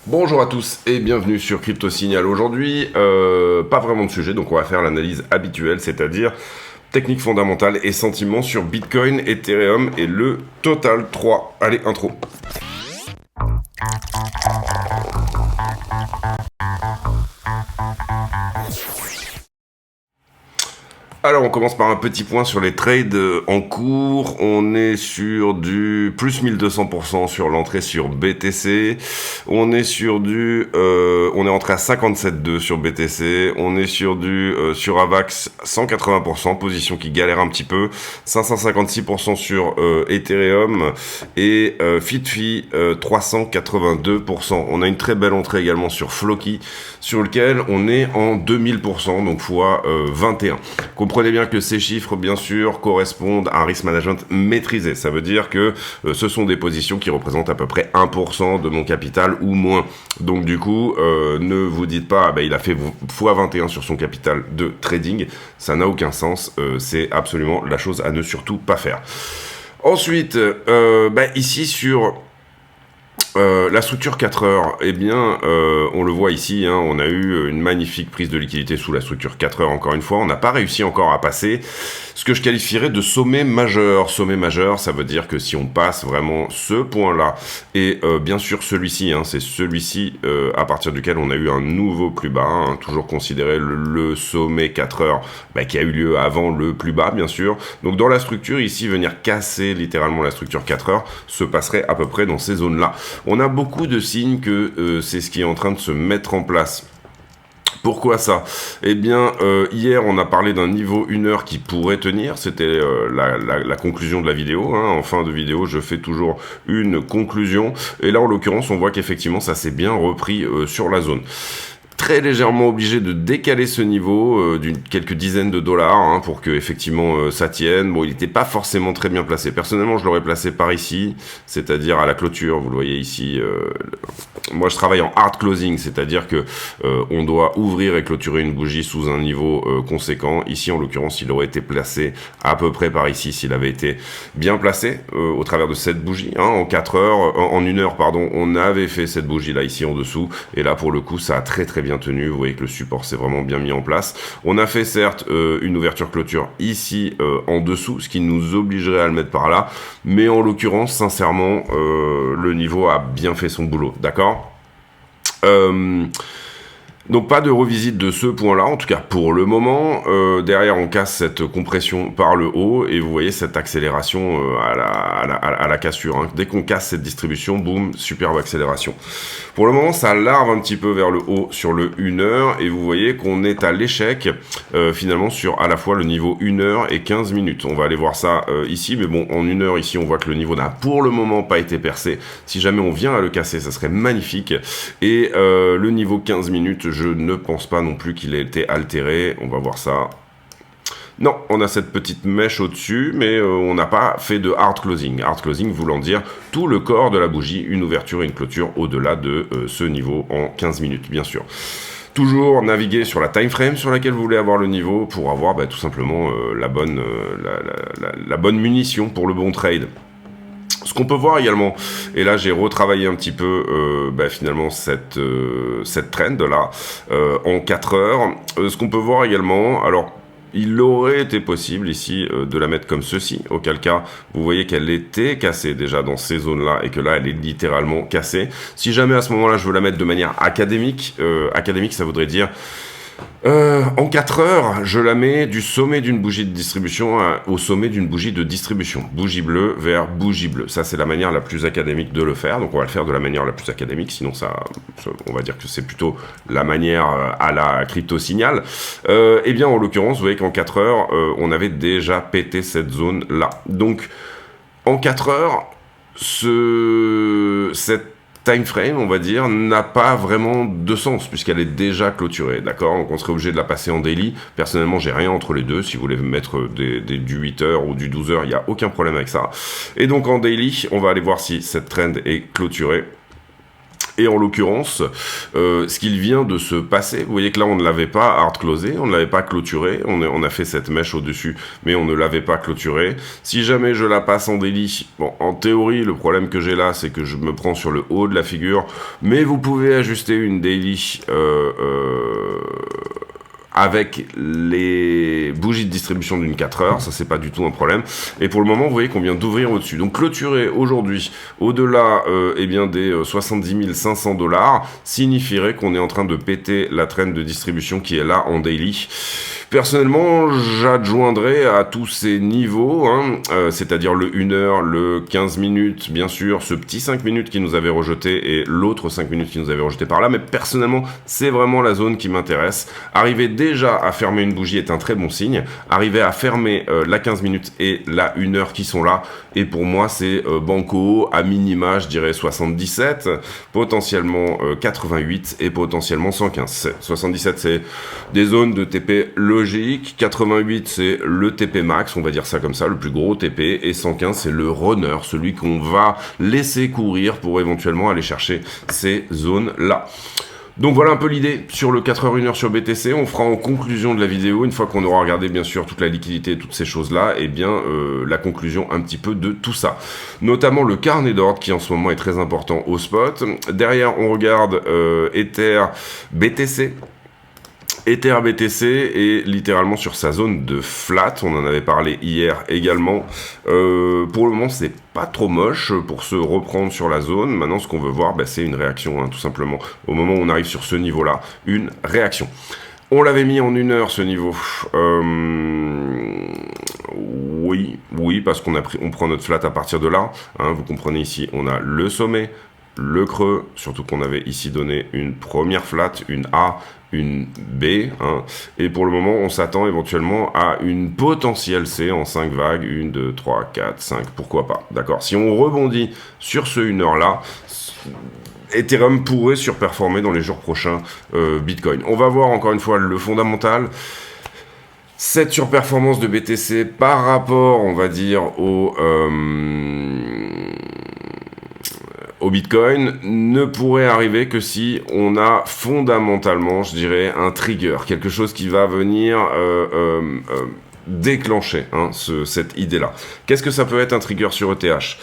Bonjour à tous et bienvenue sur Crypto Signal. Aujourd'hui, pas vraiment de sujet, donc on va faire l'analyse habituelle, c'est-à-dire technique fondamentale et sentiments sur Bitcoin, Ethereum et le Total 3. Allez, intro. Alors on commence par un petit point sur les trades en cours. On est sur du plus 1200% sur l'entrée sur BTC. On est sur on est entré à 57,2 sur BTC. On est sur sur AVAX 180%, position qui galère un petit peu. 556% sur Ethereum et FitFi 382%. On a une très belle entrée également sur Floki, sur lequel on est en 2000%, donc fois 21. Comprenez bien que ces chiffres, bien sûr, correspondent à un risk management maîtrisé. Ça veut dire que ce sont des positions qui représentent à peu près 1% de mon capital ou moins. Donc du coup, ne vous dites pas, il a fait x21 sur son capital de trading. Ça n'a aucun sens. C'est absolument la chose à ne surtout pas faire. Ensuite, ici sur... la structure 4 heures, on le voit ici, on a eu une magnifique prise de liquidité sous la structure 4 heures, encore une fois. On n'a pas réussi encore à passer ce que je qualifierais de sommet majeur. Sommet majeur, ça veut dire que si on passe vraiment ce point-là, et bien sûr celui-ci, c'est celui-ci à partir duquel on a eu un nouveau plus bas, toujours considéré le sommet 4 heures, qui a eu lieu avant le plus bas, bien sûr. Donc dans la structure, ici, venir casser littéralement la structure 4 heures, se passerait à peu près dans ces zones-là. On a beaucoup de signes que c'est ce qui est en train de se mettre en place. Pourquoi ça? Hier, on a parlé d'un niveau 1 heure qui pourrait tenir. C'était la conclusion de la vidéo. En fin de vidéo, je fais toujours une conclusion. Et là, en l'occurrence, on voit qu'effectivement, ça s'est bien repris sur la zone. Très légèrement obligé de décaler ce niveau d'une quelques dizaines de dollars pour que effectivement ça tienne. Bon, il n'était pas forcément très bien placé. Personnellement, je l'aurais placé par ici, c'est-à-dire à la clôture. Vous le voyez ici. Moi, je travaille en hard closing, c'est-à-dire que on doit ouvrir et clôturer une bougie sous un niveau conséquent. Ici, en l'occurrence, il aurait été placé à peu près par ici s'il avait été bien placé au travers de cette bougie. En 4 heures, en 1 heure, pardon, on avait fait cette bougie là ici en dessous. Et là, pour le coup, ça a très très bien tenu. Vous voyez que le support s'est vraiment bien mis en place. On a fait certes une ouverture clôture ici en dessous, ce qui nous obligerait à le mettre par là, mais en l'occurrence, sincèrement, le niveau a bien fait son boulot, d'accord? Donc pas de revisite de ce point-là, en tout cas pour le moment. Derrière, on casse cette compression par le haut et vous voyez cette accélération à la cassure. Dès qu'on casse cette distribution, boum, superbe accélération. Pour le moment, ça larve un petit peu vers le haut sur le 1 heure et vous voyez qu'on est à l'échec finalement sur à la fois le niveau 1 heure et 15 minutes. On va aller voir ça ici, mais bon, en 1 heure ici, on voit que le niveau n'a pour le moment pas été percé. Si jamais on vient à le casser, ça serait magnifique. Et le niveau 15 minutes, je ne pense pas non plus qu'il ait été altéré. On va voir ça. Non, on a cette petite mèche au-dessus, mais on n'a pas fait de hard closing. Hard closing voulant dire tout le corps de la bougie, une ouverture et une clôture au-delà de ce niveau en 15 minutes, bien sûr. Toujours naviguer sur la time frame sur laquelle vous voulez avoir le niveau pour avoir tout simplement la bonne munition pour le bon trade. Ce qu'on peut voir également, et là j'ai retravaillé un petit peu finalement cette trend là en 4 heures. Ce qu'on peut voir également, alors il aurait été possible ici de la mettre comme ceci, auquel cas vous voyez qu'elle était cassée déjà dans ces zones-là et que là elle est littéralement cassée. Si jamais à ce moment-là je veux la mettre de manière académique, ça voudrait dire en 4 heures, je la mets du sommet d'une bougie de distribution au sommet d'une bougie de distribution. Bougie bleue vers bougie bleue. Ça, c'est la manière la plus académique de le faire. Donc, on va le faire de la manière la plus académique. Sinon, on va dire que c'est plutôt la manière à la crypto signal. En l'occurrence, vous voyez qu'en 4 heures, on avait déjà pété cette zone-là. Donc, en 4 heures, cette time frame, on va dire, n'a pas vraiment de sens puisqu'elle est déjà clôturée, d'accord? Donc on serait obligé de la passer en daily. Personnellement, j'ai rien entre les deux. Si vous voulez mettre du 8 heures ou du 12 heures, il n'y a aucun problème avec ça. Et donc en daily, on va aller voir si cette trend est clôturée. Et en l'occurrence, ce qu'il vient de se passer, vous voyez que là on ne l'avait pas hard closé, on ne l'avait pas clôturé, on a fait cette mèche au-dessus, mais on ne l'avait pas clôturé. Si jamais je la passe en daily, bon, en théorie, le problème que j'ai là, c'est que je me prends sur le haut de la figure, mais vous pouvez ajuster une daily avec les bougies de distribution d'une 4 heures, ça c'est pas du tout un problème. Et pour le moment, vous voyez qu'on vient d'ouvrir au-dessus. Donc clôturer aujourd'hui au-delà eh bien des 70 500 $ signifierait qu'on est en train de péter la traîne de distribution qui est là en daily. Personnellement, j'adjoindrai à tous ces niveaux, c'est-à-dire le 1 heure, le 15 minutes, bien sûr, ce petit 5 minutes qui nous avait rejeté et l'autre 5 minutes qui nous avait rejeté par là, mais personnellement, c'est vraiment la zone qui m'intéresse. Arriver déjà à fermer une bougie est un très bon signe. Arriver à fermer la 15 minutes et la 1 heure qui sont là, et pour moi, c'est banco, à minima, je dirais 77, potentiellement 88 et potentiellement 115. 77, c'est des zones de TP logique, 88 c'est le TP max, on va dire ça comme ça, le plus gros TP, et 115 c'est le runner, celui qu'on va laisser courir pour éventuellement aller chercher ces zones-là. Donc voilà un peu l'idée sur le 4h 1h sur BTC. On fera en conclusion de la vidéo, une fois qu'on aura regardé bien sûr toute la liquidité et toutes ces choses-là, et bien la conclusion un petit peu de tout ça. Notamment le carnet d'ordre qui en ce moment est très important au spot. Derrière on regarde Ether BTC. Ether BTC est littéralement sur sa zone de flat, on en avait parlé hier également. Pour le moment, c'est pas trop moche pour se reprendre sur la zone. Maintenant, ce qu'on veut voir, c'est une réaction, tout simplement. Au moment où on arrive sur ce niveau-là, une réaction. On l'avait mis en 1 heure, ce niveau. Oui, parce on prend notre flat à partir de là. Vous comprenez ici, on a le sommet, le creux, surtout qu'on avait ici donné une première flat, une A, une B, et pour le moment on s'attend éventuellement à une potentielle C en 5 vagues, 1, 2, 3, 4, 5, pourquoi pas, d'accord. Si on rebondit sur ce 1 heure là, Ethereum pourrait surperformer dans les jours prochains Bitcoin. On va voir encore une fois le fondamental. Cette surperformance de BTC par rapport, on va dire, au Bitcoin ne pourrait arriver que si on a fondamentalement, je dirais, un trigger, quelque chose qui va venir déclencher cette idée-là. Qu'est-ce que ça peut être un trigger sur ETH?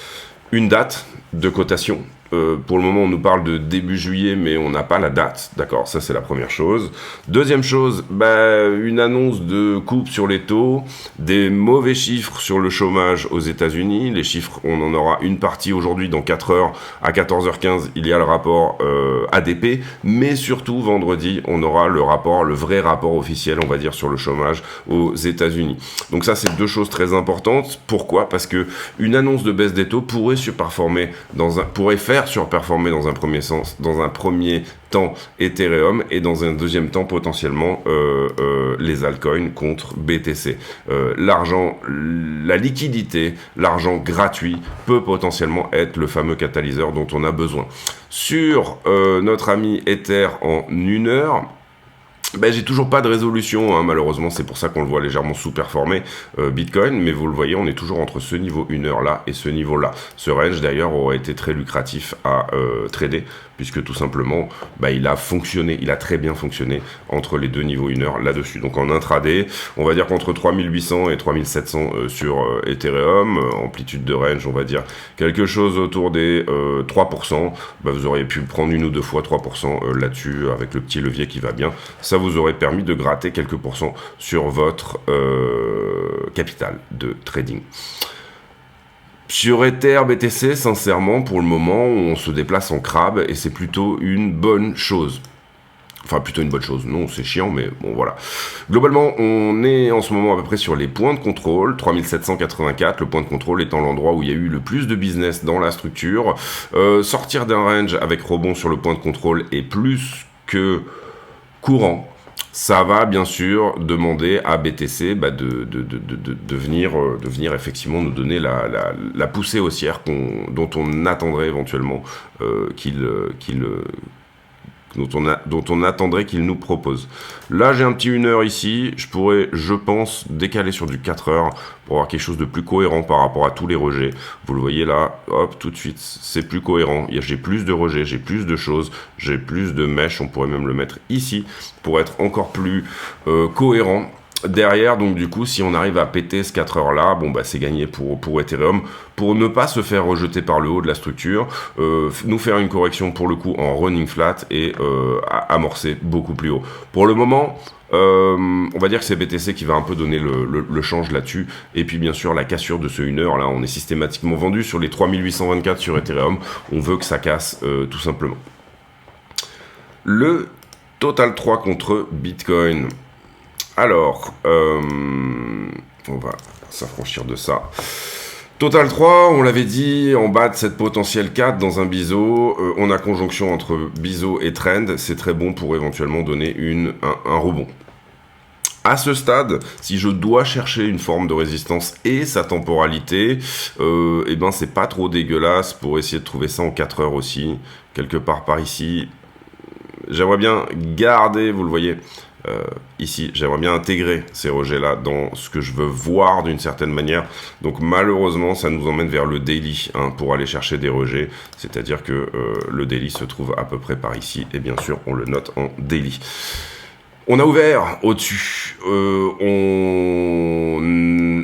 Une date de cotation. Pour le moment, on nous parle de début juillet, mais on n'a pas la date. D'accord, ça c'est la première chose. Deuxième chose, une annonce de coupe sur les taux, des mauvais chiffres sur le chômage aux États-Unis. Les chiffres, on en aura une partie aujourd'hui dans 4 heures. À 14h15, il y a le rapport ADP, mais surtout vendredi, on aura le vrai rapport officiel, on va dire, sur le chômage aux États-Unis. Donc ça, c'est deux choses très importantes. Pourquoi? Parce que une annonce de baisse des taux pourrait faire surperformer dans un premier temps Ethereum et dans un deuxième temps potentiellement les altcoins contre BTC. L'argent, la liquidité, l'argent gratuit peut potentiellement être le fameux catalyseur dont on a besoin. Sur notre ami Ether en 1 heure, j'ai toujours pas de résolution, malheureusement, c'est pour ça qu'on le voit légèrement sous-performer Bitcoin, mais vous le voyez, on est toujours entre ce niveau 1 heure là et ce niveau là. Ce range d'ailleurs aurait été très lucratif à trader, puisque tout simplement, il a très bien fonctionné entre les deux niveaux 1 heure là-dessus. Donc en intraday, on va dire qu'entre 3800 et 3700 sur Ethereum, amplitude de range, on va dire quelque chose autour des 3%, vous auriez pu prendre une ou deux fois 3% là-dessus, avec le petit levier qui va bien. Ça vous aurait permis de gratter quelques pourcents sur votre capital de trading. Sur Ether BTC, sincèrement, pour le moment, on se déplace en crabe et c'est plutôt une bonne chose. Enfin, plutôt une bonne chose. Non, c'est chiant, mais bon, voilà. Globalement, on est en ce moment à peu près sur les points de contrôle. 3784, le point de contrôle étant l'endroit où il y a eu le plus de business dans la structure. Sortir d'un range avec rebond sur le point de contrôle est plus que courant. Ça va bien sûr demander à BTC de venir effectivement nous donner la poussée haussière dont on attendrait éventuellement qu'il dont on attendrait qu'il nous propose. Là, j'ai un petit 1 heure ici. Je pourrais, je pense, décaler sur du 4 heures pour avoir quelque chose de plus cohérent par rapport à tous les rejets. Vous le voyez là, hop, tout de suite, c'est plus cohérent. J'ai plus de rejets, j'ai plus de choses, j'ai plus de mèches. On pourrait même le mettre ici pour être encore plus cohérent. Derrière, donc du coup, si on arrive à péter ce 4 heures là, bon bah c'est gagné pour Ethereum, pour ne pas se faire rejeter par le haut de la structure, nous faire une correction pour le coup en running flat et amorcer beaucoup plus haut. Pour le moment, on va dire que c'est BTC qui va un peu donner le change là-dessus, et puis bien sûr la cassure de ce 1 heure là, on est systématiquement vendu sur les 3824 sur Ethereum, on veut que ça casse tout simplement. Le Total 3 contre Bitcoin. Alors, on va s'affranchir de ça. Total 3, on l'avait dit, en bas de cette potentielle 4 dans un biseau, on a conjonction entre biseau et trend, c'est très bon pour éventuellement donner un rebond. À ce stade, si je dois chercher une forme de résistance et sa temporalité, eh ben c'est pas trop dégueulasse pour essayer de trouver ça en 4 heures aussi, quelque part par ici. J'aimerais bien garder, vous le voyez, ici, j'aimerais bien intégrer ces rejets-là dans ce que je veux voir d'une certaine manière. Donc malheureusement, ça nous emmène vers le daily pour aller chercher des rejets. C'est-à-dire que le daily se trouve à peu près par ici. Et bien sûr, on le note en daily. On a ouvert au-dessus, on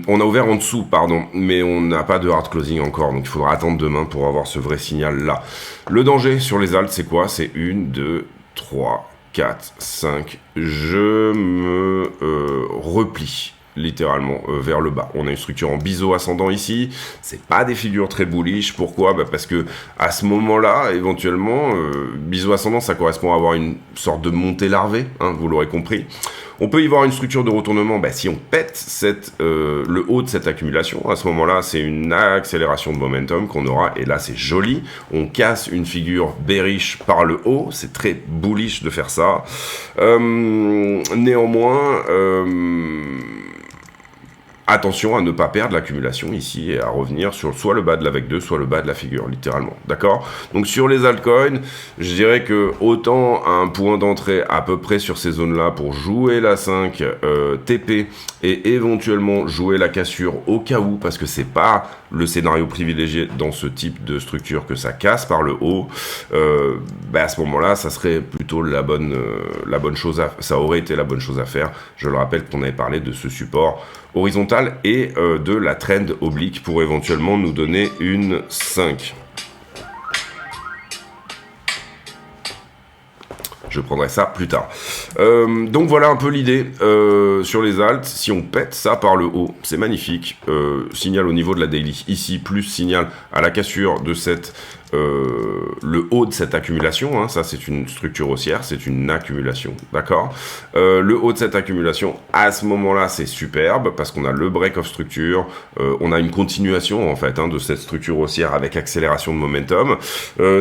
a ouvert en dessous, pardon, mais on n'a pas de hard closing encore, donc il faudra attendre demain pour avoir ce vrai signal-là. Le danger sur les alts, c'est quoi? C'est 1, 2, 3, 4, 5, je me replie littéralement vers le bas. On a une structure en biseau ascendant ici, c'est pas des figures très bullish. Pourquoi? Parce que à ce moment-là, éventuellement, biseau ascendant, ça correspond à avoir une sorte de montée larvée, vous l'aurez compris. On peut y voir une structure de retournement, si on pète le haut de cette accumulation, à ce moment-là, c'est une accélération de momentum qu'on aura, et là, c'est joli. On casse une figure bearish par le haut, c'est très bullish de faire ça. Néanmoins, attention à ne pas perdre l'accumulation ici et à revenir sur soit le bas de la vague 2, soit le bas de la figure, littéralement. D'accord? Donc sur les altcoins, je dirais que autant un point d'entrée à peu près sur ces zones-là pour jouer la 5 TP et éventuellement jouer la cassure au cas où, parce que c'est pas le scénario privilégié dans ce type de structure que ça casse par le haut, à ce moment-là, ça serait plutôt la bonne chose ça aurait été la bonne chose à faire. Je le rappelle qu'on avait parlé de ce support horizontal et de la trend oblique pour éventuellement nous donner une 5. Je prendrai ça plus tard. Donc voilà un peu l'idée sur les alts. Si on pète ça par le haut, c'est magnifique. Signal au niveau de la daily. Ici, plus signal à la cassure de le haut de cette accumulation. Ça, c'est une structure haussière. C'est une accumulation. D'accord? Le haut de cette accumulation, à ce moment-là, c'est superbe parce qu'on a le break of structure. On a une continuation, en fait, de cette structure haussière avec accélération de momentum.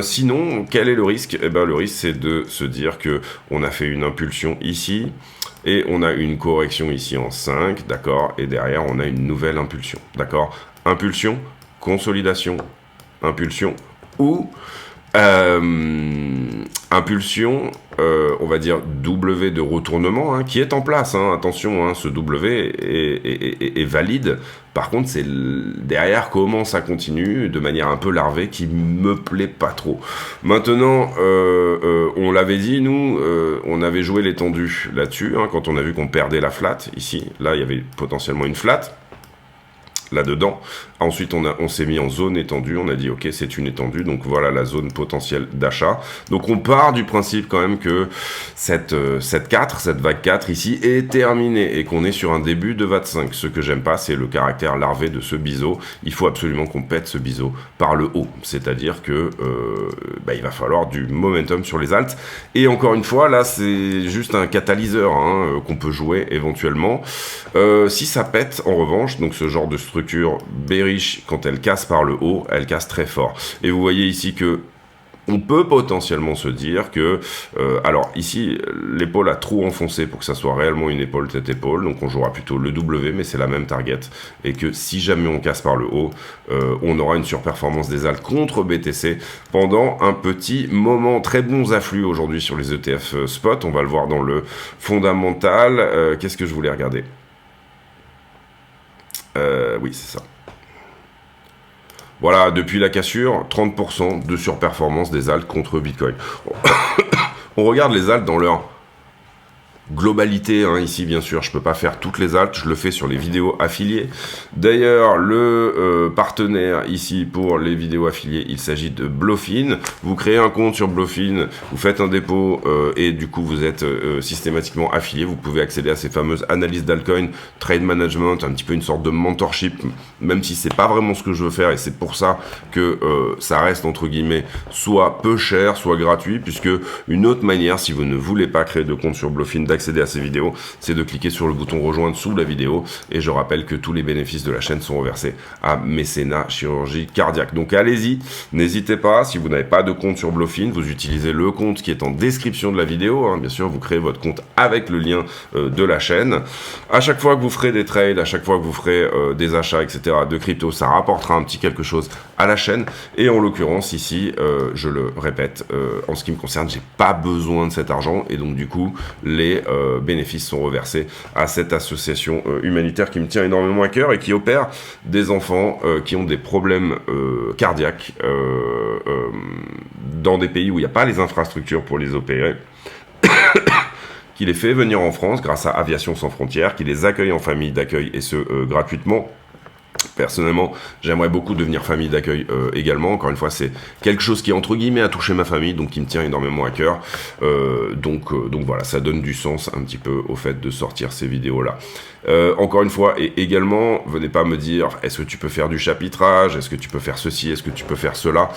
Sinon, quel est le risque? Le risque, c'est de se dire qu'on a fait une impulsion ici, et on a une correction ici en 5, d'accord, et derrière, on a une nouvelle impulsion, d'accord. Impulsion, consolidation, impulsion, ou impulsion, on va dire W de retournement, qui est en place, attention, ce W est valide. Par contre, c'est derrière comment ça continue de manière un peu larvée qui me plaît pas trop. Maintenant, on l'avait dit, nous, on avait joué l'étendue là-dessus, quand on a vu qu'on perdait la flat ici. Là, il y avait potentiellement une flat là-dedans. Ensuite, on s'est mis en zone étendue. On a dit, ok, c'est une étendue. Donc, voilà la zone potentielle d'achat. Donc, on part du principe quand même que cette vague 4 ici est terminée et qu'on est sur un début de vague 5. Ce que j'aime pas, c'est le caractère larvé de ce biseau. Il faut absolument qu'on pète ce biseau par le haut. C'est-à-dire que il va falloir du momentum sur les alts. Et encore une fois, là, c'est juste un catalyseur qu'on peut jouer éventuellement. Si ça pète, en revanche, donc ce genre de structure bearish, quand elle casse par le haut, elle casse très fort. Et vous voyez ici que On peut potentiellement se dire que, alors ici, l'épaule a trop enfoncé pour que ça soit réellement une épaule tête-épaule, donc on jouera plutôt le W, mais c'est la même target, et que si jamais on casse par le haut, on aura une surperformance des alts contre BTC pendant un petit moment. Très bons afflux aujourd'hui sur les ETF spot, on va le voir dans le fondamental. Qu'est-ce que je voulais regarder? Oui, c'est ça. Voilà, depuis la cassure, 30% de surperformance des alts contre Bitcoin. On regarde les alts dans leur globalité, hein, ici bien sûr, je peux pas faire toutes les alts, je le fais sur les vidéos affiliées. D'ailleurs, le partenaire ici pour les vidéos affiliées, il s'agit de Bluefin. Vous créez un compte sur Bluefin, vous faites un dépôt et du coup vous êtes systématiquement affilié. Vous pouvez accéder à ces fameuses analyses d'altcoin, trade management, un petit peu une sorte de mentorship, même si c'est pas vraiment ce que je veux faire et c'est pour ça que ça reste entre guillemets soit peu cher, soit gratuit, puisque une autre manière, si vous ne voulez pas créer de compte sur Bluefin, d'accéder à ces vidéos, c'est de cliquer sur le bouton rejoindre sous la vidéo, et je rappelle que tous les bénéfices de la chaîne sont reversés à Mécénat Chirurgie Cardiaque. Donc allez-y, n'hésitez pas, si vous n'avez pas de compte sur Bluefin, vous utilisez le compte qui est en description de la vidéo, hein. Bien sûr vous créez votre compte avec le lien de la chaîne. À chaque fois que vous ferez des trades, à chaque fois que vous ferez des achats, etc. de crypto, ça rapportera un petit quelque chose à la chaîne, et en l'occurrence ici, je le répète, en ce qui me concerne, j'ai pas besoin de cet argent, et donc du coup, les bénéfices sont reversés à cette association humanitaire qui me tient énormément à cœur et qui opère des enfants qui ont des problèmes cardiaques dans des pays où il n'y a pas les infrastructures pour les opérer, qui les fait venir en France grâce à Aviation Sans Frontières, qui les accueille en famille d'accueil et ce gratuitement. Personnellement, j'aimerais beaucoup devenir famille d'accueil également. Encore une fois, c'est quelque chose qui, entre guillemets, a touché ma famille, donc qui me tient énormément à cœur. Donc voilà, ça donne du sens un petit peu au fait de sortir ces vidéos-là. Encore une fois, et également, venez pas me dire, est-ce que tu peux faire du chapitrage? Est-ce que tu peux faire ceci? Est-ce que tu peux faire cela?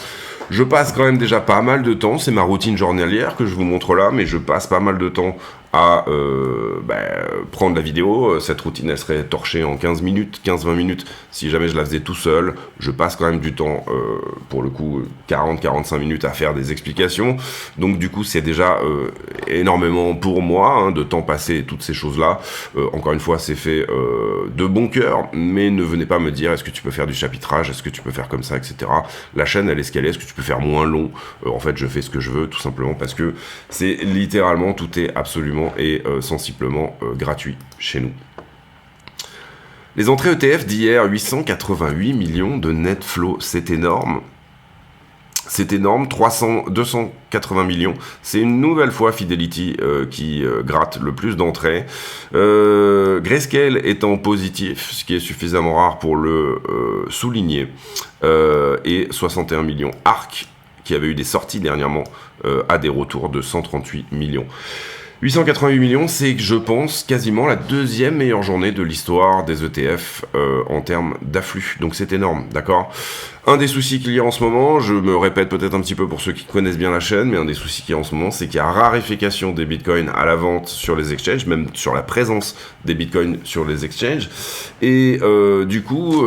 Je passe quand même déjà pas mal de temps, c'est ma routine journalière que je vous montre là, mais je passe pas mal de temps à prendre la vidéo. Cette routine, elle serait torchée en 15 minutes, 15-20 minutes, si jamais je la faisais tout seul. Je passe quand même du temps, pour le coup, 40-45 minutes à faire des explications. Donc du coup, c'est déjà énormément pour moi, hein, de temps passé et toutes ces choses-là. Encore une fois, c'est fait de bon cœur, mais ne venez pas me dire, est-ce que tu peux faire du chapitrage, est-ce que tu peux faire comme ça, etc. La chaîne, elle est ce qu'elle est, est-ce que tu peux faire moins long? En fait, je fais ce que je veux, tout simplement, parce que c'est littéralement, tout est absolument et sensiblement gratuit chez nous. Les entrées ETF d'hier, 888 millions de net flow, c'est énorme. C'est énorme, 280 millions. C'est une nouvelle fois Fidelity qui gratte le plus d'entrées. Grayscale étant positif, ce qui est suffisamment rare pour le souligner, et 61 millions. ARC, qui avait eu des sorties dernièrement, a des retours de 138 millions. 888 millions, c'est, je pense, quasiment la deuxième meilleure journée de l'histoire des ETF en termes d'afflux. Donc c'est énorme, d'accord? Un des soucis qu'il y a en ce moment, je me répète peut-être un petit peu pour ceux qui connaissent bien la chaîne, mais un des soucis qu'il y a en ce moment, c'est qu'il y a raréfication des bitcoins à la vente sur les exchanges, même sur la présence des bitcoins sur les exchanges. Et du coup...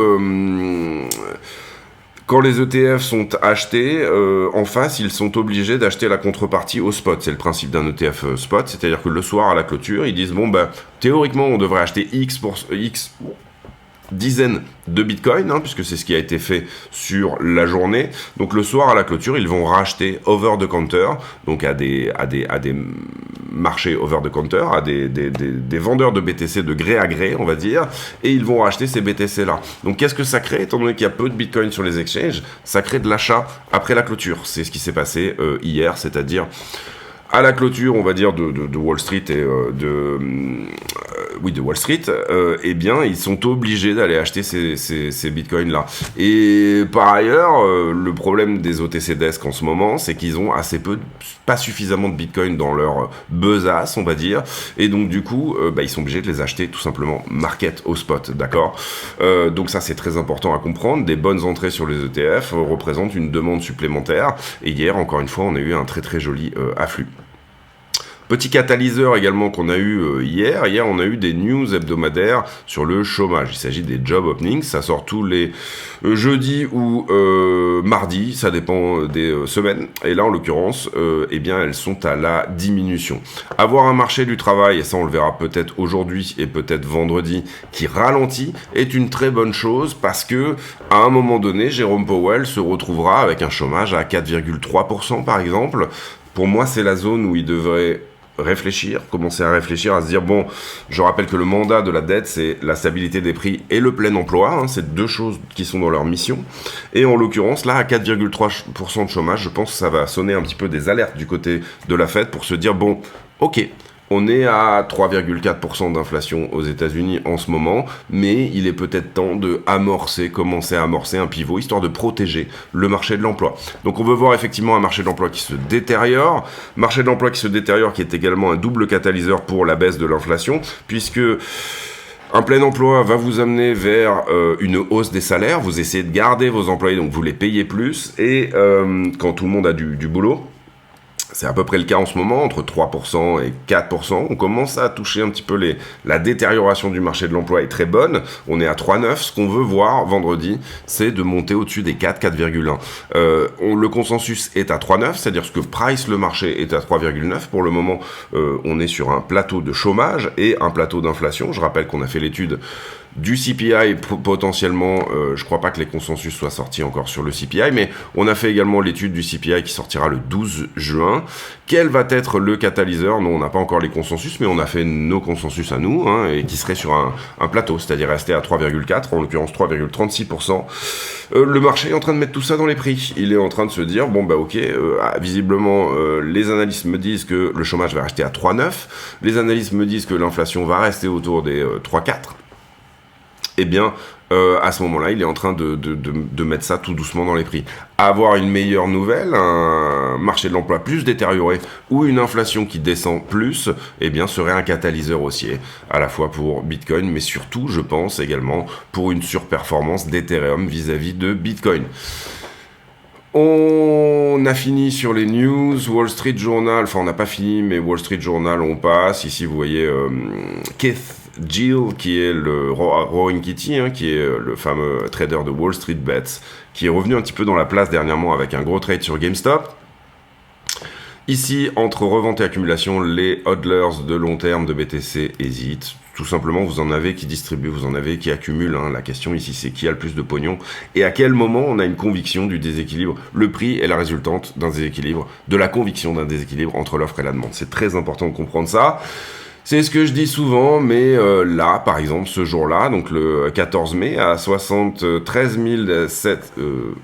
quand les ETF sont achetés, en face, ils sont obligés d'acheter la contrepartie au spot. C'est le principe d'un ETF spot, c'est-à-dire que le soir, à la clôture, ils disent, bon, bah, théoriquement, on devrait acheter X dizaines de bitcoins, hein, puisque c'est ce qui a été fait sur la journée. Donc le soir à la clôture, ils vont racheter over the counter, donc à des marchés over the counter, à des vendeurs de BTC de gré à gré, on va dire, et ils vont racheter ces BTC là. Donc qu'est-ce que ça crée? Étant donné qu'il y a peu de bitcoins sur les exchanges, ça crée de l'achat après la clôture. C'est ce qui s'est passé hier, c'est-à-dire à la clôture, on va dire, de Wall Street et de Wall Street, eh bien, ils sont obligés d'aller acheter ces bitcoins-là. Et par ailleurs, le problème des OTC Desk en ce moment, c'est qu'ils ont assez peu, pas suffisamment de bitcoins dans leur besace, on va dire, et donc du coup, ils sont obligés de les acheter tout simplement market au spot, d'accord? Donc ça, c'est très important à comprendre. Des bonnes entrées sur les ETF représentent une demande supplémentaire, et hier, encore une fois, on a eu un très très joli afflux. Petit catalyseur également qu'on a eu hier. Hier, on a eu des news hebdomadaires sur le chômage. Il s'agit des job openings. Ça sort tous les jeudis ou mardis. Ça dépend des semaines. Et là, en l'occurrence, eh bien, elles sont à la diminution. Avoir un marché du travail, et ça on le verra peut-être aujourd'hui et peut-être vendredi, qui ralentit, est une très bonne chose parce que à un moment donné, Jérôme Powell se retrouvera avec un chômage à 4,3% par exemple. Pour moi, c'est la zone où il devrait commencer à réfléchir, à se dire, bon, je rappelle que le mandat de la dette, c'est la stabilité des prix et le plein emploi, hein, c'est deux choses qui sont dans leur mission, et en l'occurrence, là, à 4,3% de chômage, je pense que ça va sonner un petit peu des alertes du côté de la Fed pour se dire, bon, ok, on est à 3,4% d'inflation aux États-Unis en ce moment, mais il est peut-être temps de commencer à amorcer un pivot, histoire de protéger le marché de l'emploi. Donc on veut voir effectivement un marché de l'emploi qui se détériore, marché de l'emploi qui se détériore, qui est également un double catalyseur pour la baisse de l'inflation, puisque un plein emploi va vous amener vers une hausse des salaires, vous essayez de garder vos employés, donc vous les payez plus, et quand tout le monde a du boulot, c'est à peu près le cas en ce moment, entre 3% et 4%. On commence à toucher un petit peu la détérioration du marché de l'emploi est très bonne. On est à 3,9. Ce qu'on veut voir vendredi, c'est de monter au-dessus des 4, 4,1. Le consensus est à 3,9, c'est-à-dire ce que price le marché est à 3,9. Pour le moment, on est sur un plateau de chômage et un plateau d'inflation. Je rappelle qu'on a fait l'étude du CPI potentiellement, je crois pas que les consensus soient sortis encore sur le CPI, mais on a fait également l'étude du CPI qui sortira le 12 juin. Quel va être le catalyseur? Non, on n'a pas encore les consensus, mais on a fait nos consensus à nous, hein, et qui serait sur un plateau, c'est-à-dire rester à 3,4, en l'occurrence 3,36%. Le marché est en train de mettre tout ça dans les prix. Il est en train de se dire, bon bah ok, visiblement les analystes me disent que le chômage va rester à 3,9, les analystes me disent que l'inflation va rester autour des 3,4. Eh bien, à ce moment-là, il est en train de mettre ça tout doucement dans les prix. Avoir une meilleure nouvelle, un marché de l'emploi plus détérioré ou une inflation qui descend plus, eh bien, serait un catalyseur haussier, à la fois pour Bitcoin, mais surtout, je pense également, pour une surperformance d'Ethereum vis-à-vis de Bitcoin. On a fini sur les news, Wall Street Journal, enfin on n'a pas fini, mais Wall Street Journal on passe. Ici vous voyez Keith Gill, qui est le Roaring Kitty, hein, qui est le fameux trader de Wall Street Bets, qui est revenu un petit peu dans la place dernièrement avec un gros trade sur GameStop. Ici, entre revente et accumulation, les hodlers de long terme de BTC hésitent. Tout simplement, vous en avez qui distribuent, vous en avez qui accumulent. Hein. La question ici, c'est qui a le plus de pognon et à quel moment on a une conviction du déséquilibre. Le prix est la résultante d'un déséquilibre, de la conviction d'un déséquilibre entre l'offre et la demande. C'est très important de comprendre ça. C'est ce que je dis souvent, mais là, par exemple, ce jour-là, donc le 14 mai, à 73 007,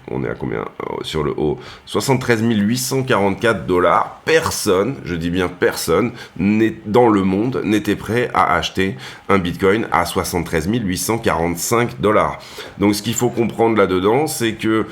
on est à combien sur le haut? 73 844 $. Personne, je dis bien personne, dans le monde n'était prêt à acheter un Bitcoin à 73 845 $. Donc ce qu'il faut comprendre là-dedans, c'est que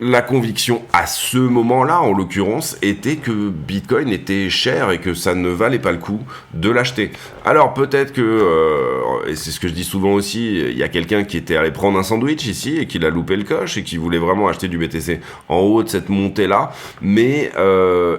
la conviction à ce moment-là, en l'occurrence, était que Bitcoin était cher et que ça ne valait pas le coup de l'acheter. Alors peut-être que, et c'est ce que je dis souvent aussi, il y a quelqu'un qui était allé prendre un sandwich ici et qui l'a loupé le coche et qui voulait vraiment acheter du BTC en haut de cette montée-là. Mais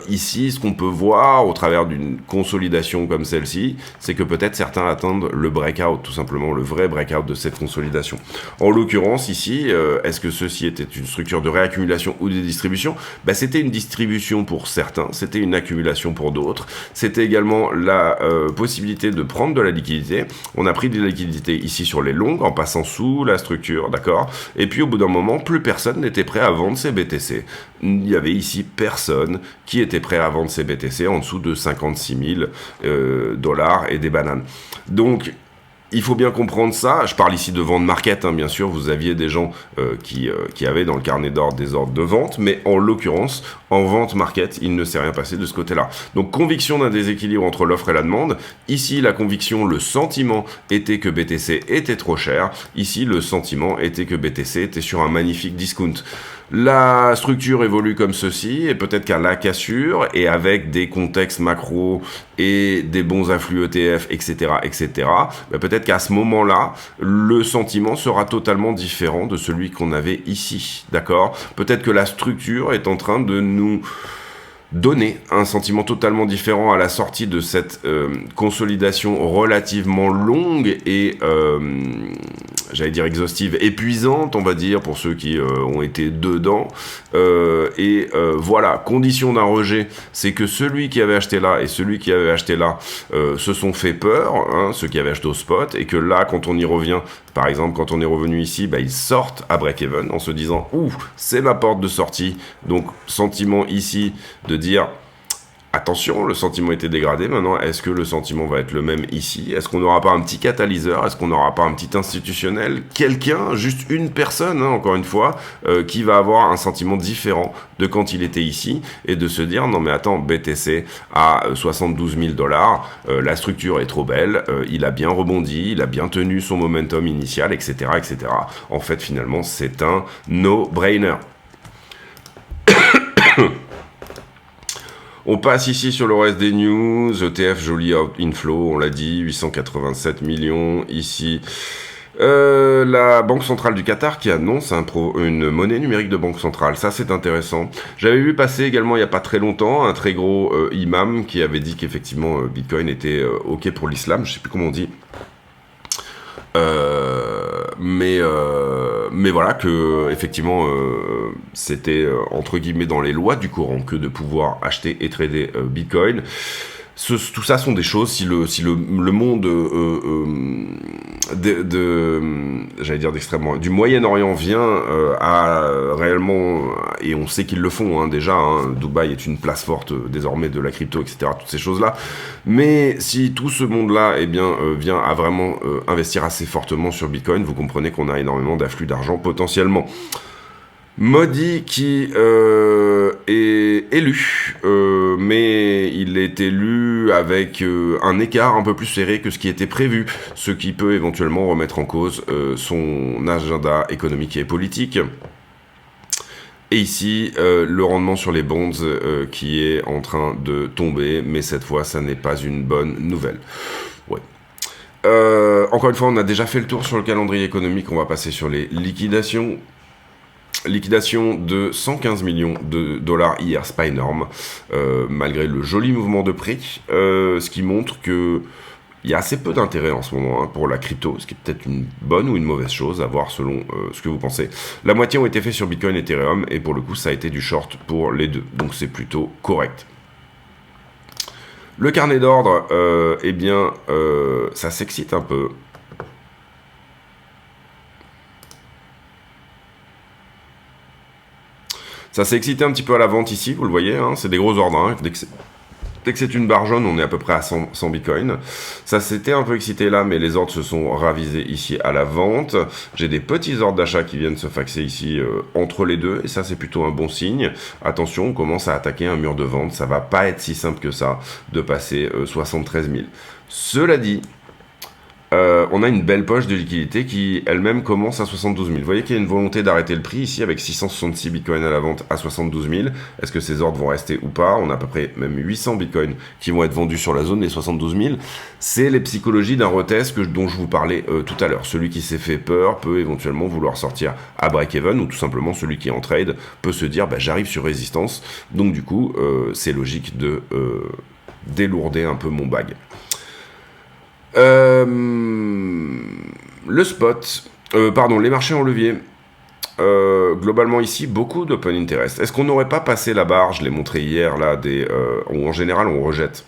ici, ce qu'on peut voir au travers d'une consolidation comme celle-ci, c'est que peut-être certains attendent le breakout, tout simplement le vrai breakout de cette consolidation. En l'occurrence ici, est-ce que ceci était une structure de réaccumulation ou de distribution? C'était une distribution pour certains, c'était une accumulation pour d'autres, c'était également la possibilité de prendre de la liquidité. On a pris de la liquidité ici sur les longues en passant sous la structure, d'accord, et puis au bout d'un moment, plus personne n'était prêt à vendre ses BTC. Il y avait ici personne qui était prêt à vendre ses BTC en dessous de 56 000 $ et des bananes. Donc il faut bien comprendre ça. Je parle ici de vente market, hein, bien sûr. Vous aviez des gens qui avaient dans le carnet d'ordre des ordres de vente, mais en l'occurrence, en vente market, il ne s'est rien passé de ce côté-là. Donc, conviction d'un déséquilibre entre l'offre et la demande. Ici, la conviction, le sentiment était que BTC était trop cher. Ici, le sentiment était que BTC était sur un magnifique discount. La structure évolue comme ceci, et peut-être qu'à la cassure, et avec des contextes macro et des bons afflux ETF, etc., peut-être qu'à ce moment-là, le sentiment sera totalement différent de celui qu'on avait ici, d'accord? Peut-être que la structure est en train de nous donner un sentiment totalement différent à la sortie de cette consolidation relativement longue et, j'allais dire exhaustive, épuisante, on va dire, pour ceux qui ont été dedans. Voilà, condition d'un rejet, c'est que celui qui avait acheté là et celui qui avait acheté là se sont fait peur, hein, ceux qui avaient acheté au spot, et que là, quand on y revient, par exemple, quand on est revenu ici, bah, ils sortent à break-even en se disant « Ouh, c'est ma porte de sortie ». Donc, sentiment ici de dire « Attention, le sentiment était dégradé, maintenant, est-ce que le sentiment va être le même ici ? Est-ce qu'on n'aura pas un petit catalyseur ? Est-ce qu'on n'aura pas un petit institutionnel ? Quelqu'un, juste une personne, hein, encore une fois, qui va avoir un sentiment différent de quand il était ici, et de se dire « Non mais attends, BTC à 72 000 $, la structure est trop belle, il a bien rebondi, il a bien tenu son momentum initial, etc. etc. » En fait, finalement, c'est un no-brainer. On passe ici sur le reste des news. ETF joli inflow, on l'a dit, 887 millions ici. La Banque centrale du Qatar qui annonce une monnaie numérique de banque centrale, ça c'est intéressant. J'avais vu passer également il n'y a pas très longtemps un très gros imam qui avait dit qu'effectivement Bitcoin était ok pour l'islam, je sais plus comment on dit. Mais voilà que effectivement c'était entre guillemets dans les lois du Coran que de pouvoir acheter et trader Bitcoin. Tout ça sont des choses, si le monde j'allais dire d'extrêmement du Moyen-Orient vient à réellement, et on sait qu'ils le font hein, déjà, hein, Dubaï est une place forte désormais de la crypto, etc., toutes ces choses-là, mais si tout ce monde-là eh bien, vient à vraiment investir assez fortement sur Bitcoin, vous comprenez qu'on a énormément d'afflux d'argent potentiellement. Modi qui est élu, mais il est élu avec un écart un peu plus serré que ce qui était prévu, ce qui peut éventuellement remettre en cause son agenda économique et politique. Et ici, le rendement sur les bonds qui est en train de tomber, mais cette fois, ça n'est pas une bonne nouvelle. Ouais. Encore une fois, on a déjà fait le tour sur le calendrier économique, on va passer sur les liquidations. Liquidation de 115 millions de dollars hier, c'est pas énorme, malgré le joli mouvement de prix, ce qui montre que il y a assez peu d'intérêt en ce moment hein, pour la crypto, ce qui est peut-être une bonne ou une mauvaise chose, à voir selon ce que vous pensez. La moitié ont été faits sur Bitcoin et Ethereum, et pour le coup ça a été du short pour les deux, donc c'est plutôt correct. Le carnet d'ordre, eh bien, ça s'excite un peu. Ça s'est excité un petit peu à la vente ici, vous le voyez, hein, c'est des gros ordres. Hein, dès que c'est une barre jaune, on est à peu près à 100 bitcoins. Ça s'était un peu excité là, mais les ordres se sont ravisés ici à la vente. J'ai des petits ordres d'achat qui viennent se faxer ici entre les deux, et ça c'est plutôt un bon signe. Attention, on commence à attaquer un mur de vente, ça va pas être si simple que ça de passer 73 000. Cela dit, on a une belle poche de liquidité qui elle-même commence à 72 000. Vous voyez qu'il y a une volonté d'arrêter le prix ici avec 666 bitcoins à la vente à 72 000. Est-ce que ces ordres vont rester ou pas? On a à peu près même 800 bitcoins qui vont être vendus sur la zone des 72 000. C'est les psychologies d'un retest dont je vous parlais tout à l'heure. Celui qui s'est fait peur peut éventuellement vouloir sortir à break-even, ou tout simplement celui qui est en trade peut se dire bah, j'arrive sur résistance. Donc du coup, c'est logique de délourder un peu mon bag. Le spot, les marchés en levier, globalement ici, beaucoup d'open interest. Est-ce qu'on n'aurait pas passé la barre, je l'ai montré hier, là, où en général on rejette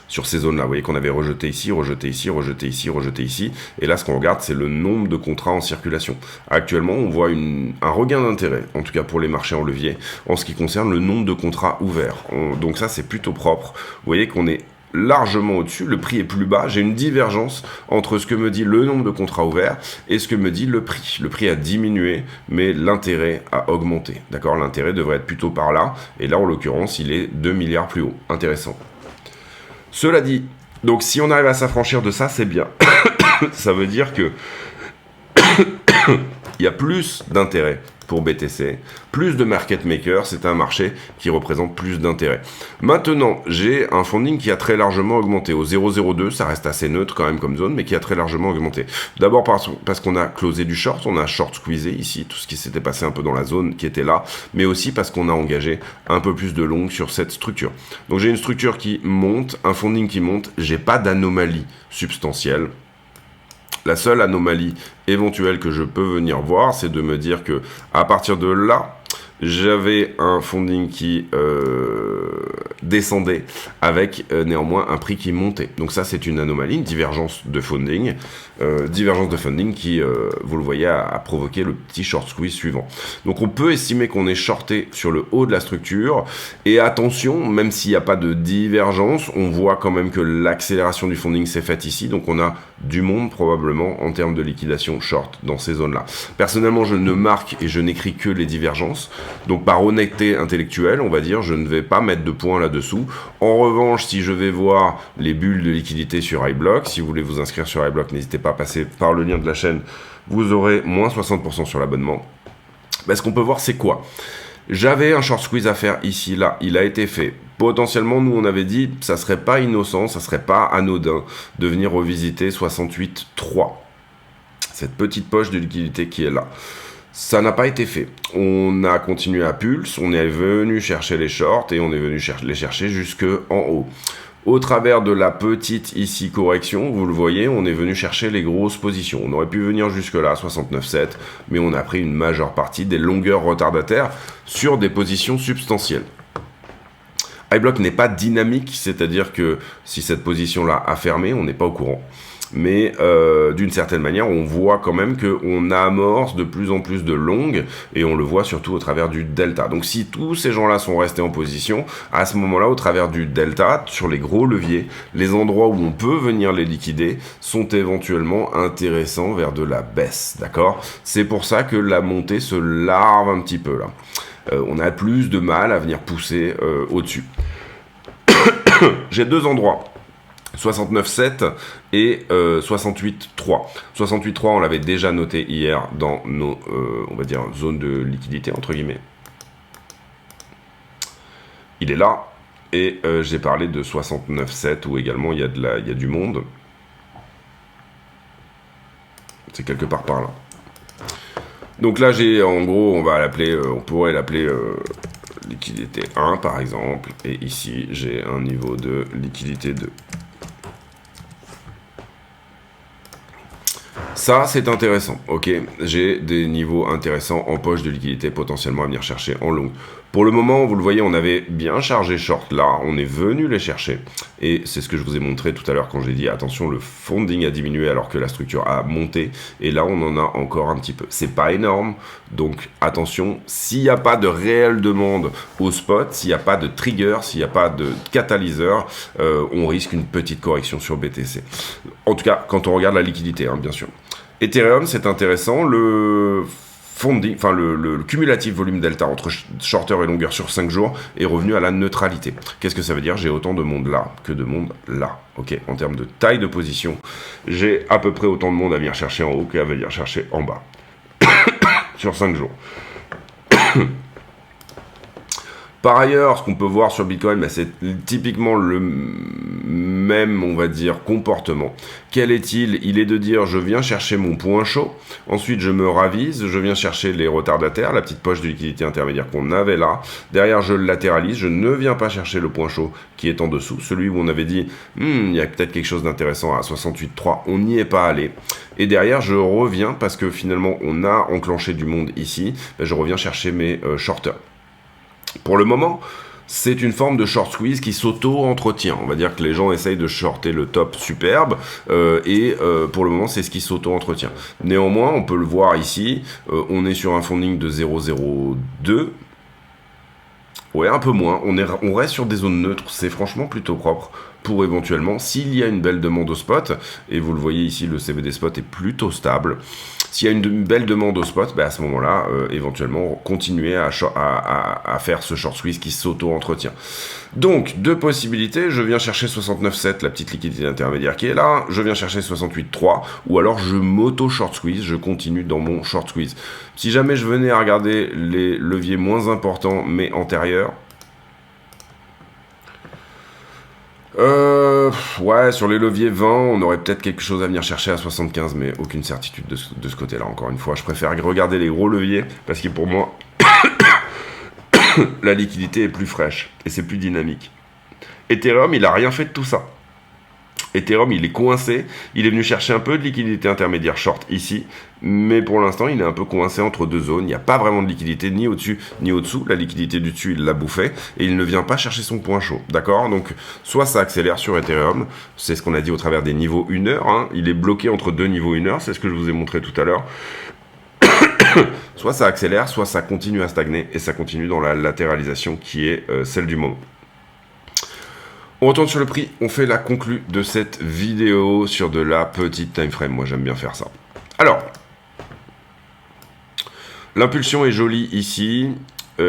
sur ces zones-là, vous voyez qu'on avait rejeté ici, rejeté ici, rejeté ici, rejeté ici, et là ce qu'on regarde c'est le nombre de contrats en circulation. Actuellement on voit un regain d'intérêt, en tout cas pour les marchés en levier, en ce qui concerne le nombre de contrats ouverts. Donc ça c'est plutôt propre, vous voyez qu'on est largement au-dessus, le prix est plus bas, j'ai une divergence entre ce que me dit le nombre de contrats ouverts et ce que me dit le prix. Le prix a diminué, mais l'intérêt a augmenté, d'accord? L'intérêt devrait être plutôt par là, et là en l'occurrence il est 2 milliards plus haut, intéressant. Cela dit, donc si on arrive à s'affranchir de ça, c'est bien. Ça veut dire que il y a plus d'intérêt pour BTC, plus de market makers, c'est un marché qui représente plus d'intérêt. Maintenant, j'ai un funding qui a très largement augmenté. Au 0,02, ça reste assez neutre quand même comme zone, mais qui a très largement augmenté. D'abord parce qu'on a closé du short, on a short squeezé ici, tout ce qui s'était passé un peu dans la zone qui était là, mais aussi parce qu'on a engagé un peu plus de long sur cette structure. Donc j'ai une structure qui monte, un funding qui monte, j'ai pas d'anomalie substantielle. La seule anomalie éventuelle que je peux venir voir, c'est de me dire que à partir de là, j'avais un funding qui descendait avec néanmoins un prix qui montait. Donc ça, c'est une anomalie, une divergence de funding qui, vous le voyez, a provoqué le petit short squeeze suivant. Donc on peut estimer qu'on est shorté sur le haut de la structure. Et attention, même s'il n'y a pas de divergence, on voit quand même que l'accélération du funding s'est faite ici. Donc on a du monde probablement en termes de liquidation short dans ces zones-là. Personnellement, je ne marque et je n'écris que les divergences. Donc par honnêteté intellectuelle, on va dire, je ne vais pas mettre de points là-dessous. En revanche, si je vais voir les bulles de liquidité sur iBlock, si vous voulez vous inscrire sur iBlock, n'hésitez pas à passer par le lien de la chaîne, vous aurez moins 60% sur l'abonnement. Ce qu'on peut voir, c'est quoi? J'avais un short squeeze à faire ici, là, il a été fait. Potentiellement, nous, on avait dit, ça serait pas innocent, ça serait pas anodin de venir revisiter 68,3. Cette petite poche de liquidité qui est là. Ça n'a pas été fait. On a continué à pulse, on est venu chercher les shorts et on est venu les chercher jusque en haut. Au travers de la petite ici correction, vous le voyez, on est venu chercher les grosses positions. On aurait pu venir jusque là, 69,7, mais on a pris une majeure partie des longueurs retardataires sur des positions substantielles. iBlock n'est pas dynamique, c'est-à-dire que si cette position-là a fermé, on n'est pas au courant. Mais d'une certaine manière, on voit quand même qu'on amorce de plus en plus de longues, et on le voit surtout au travers du delta. Donc si tous ces gens-là sont restés en position, à ce moment-là, au travers du delta, sur les gros leviers, les endroits où on peut venir les liquider sont éventuellement intéressants vers de la baisse, d'accord? C'est pour ça que la montée se larve un petit peu là. On a plus de mal à venir pousser au-dessus. J'ai deux endroits. 69,7 et 68,3. 68,3, on l'avait déjà noté hier dans nos, on va dire, zones de liquidité, entre guillemets. Il est là. Et j'ai parlé de 69,7 où également il y a du monde. C'est quelque part par là. Donc là, j'ai, en gros, on pourrait l'appeler liquidité 1 par exemple. Et ici, j'ai un niveau de liquidité 2. Ça, c'est intéressant, ok. J'ai des niveaux intéressants en poche de liquidité potentiellement à venir chercher en long. Pour le moment, vous le voyez, on avait bien chargé short là, on est venu les chercher. Et c'est ce que je vous ai montré tout à l'heure quand j'ai dit, attention, le funding a diminué alors que la structure a monté. Et là, on en a encore un petit peu. C'est pas énorme, donc attention, s'il n'y a pas de réelle demande au spot, s'il n'y a pas de trigger, s'il n'y a pas de catalyseur, on risque une petite correction sur BTC. En tout cas, quand on regarde la liquidité, hein, bien sûr. Ethereum, c'est intéressant, le funding, enfin le cumulatif volume delta entre shorter et longueur sur 5 jours est revenu à la neutralité. Qu'est-ce que ça veut dire? J'ai autant de monde là que de monde là. Ok, en termes de taille de position, j'ai à peu près autant de monde à venir chercher en haut qu'à venir chercher en bas. Sur 5 jours. Par ailleurs, ce qu'on peut voir sur Bitcoin, c'est typiquement le même, on va dire, comportement. Quel est-il? Il est de dire, je viens chercher mon point chaud, ensuite je me ravise, je viens chercher les retardataires, la petite poche de liquidité intermédiaire qu'on avait là. Derrière, je le latéralise, je ne viens pas chercher le point chaud qui est en dessous, celui où on avait dit, il y a peut-être quelque chose d'intéressant à 68,3, on n'y est pas allé. Et derrière, je reviens, parce que finalement, on a enclenché du monde ici, je reviens chercher mes shorters. Pour le moment, c'est une forme de short squeeze qui s'auto-entretient. On va dire que les gens essayent de shorter le top superbe et pour le moment, c'est ce qui s'auto-entretient. Néanmoins, on peut le voir ici, on est sur un funding de 0,02. Ouais, un peu moins. On reste sur des zones neutres. C'est franchement plutôt propre pour éventuellement, s'il y a une belle demande au spot, et vous le voyez ici, le CVD spot est plutôt stable. S'il y a une belle demande au spot, à ce moment-là, éventuellement, continuer à faire ce short squeeze qui s'auto-entretient. Donc, deux possibilités, je viens chercher 69,7, la petite liquidité intermédiaire qui est là, je viens chercher 68,3, ou alors je m'auto-short squeeze, je continue dans mon short squeeze. Si jamais je venais à regarder les leviers moins importants, mais antérieurs, ouais, sur les leviers 20, on aurait peut-être quelque chose à venir chercher à 75, mais aucune certitude de ce côté-là, encore une fois. Je préfère regarder les gros leviers, parce que pour moi, la liquidité est plus fraîche, et c'est plus dynamique. Ethereum, il a rien fait de tout ça. Ethereum, il est coincé, il est venu chercher un peu de liquidité intermédiaire short ici, mais pour l'instant, il est un peu coincé entre deux zones. Il n'y a pas vraiment de liquidité ni au-dessus ni au-dessous. La liquidité du dessus, il l'a bouffé, et il ne vient pas chercher son point chaud, d'accord? Donc, soit ça accélère sur Ethereum, c'est ce qu'on a dit au travers des niveaux 1 heure, hein. Il est bloqué entre deux niveaux 1 heure, c'est ce que je vous ai montré tout à l'heure. Soit ça accélère, soit ça continue à stagner, et ça continue dans la latéralisation qui est celle du moment. On retourne sur le prix, on fait la conclue de cette vidéo sur de la petite time frame. Moi, j'aime bien faire ça. Alors, l'impulsion est jolie ici.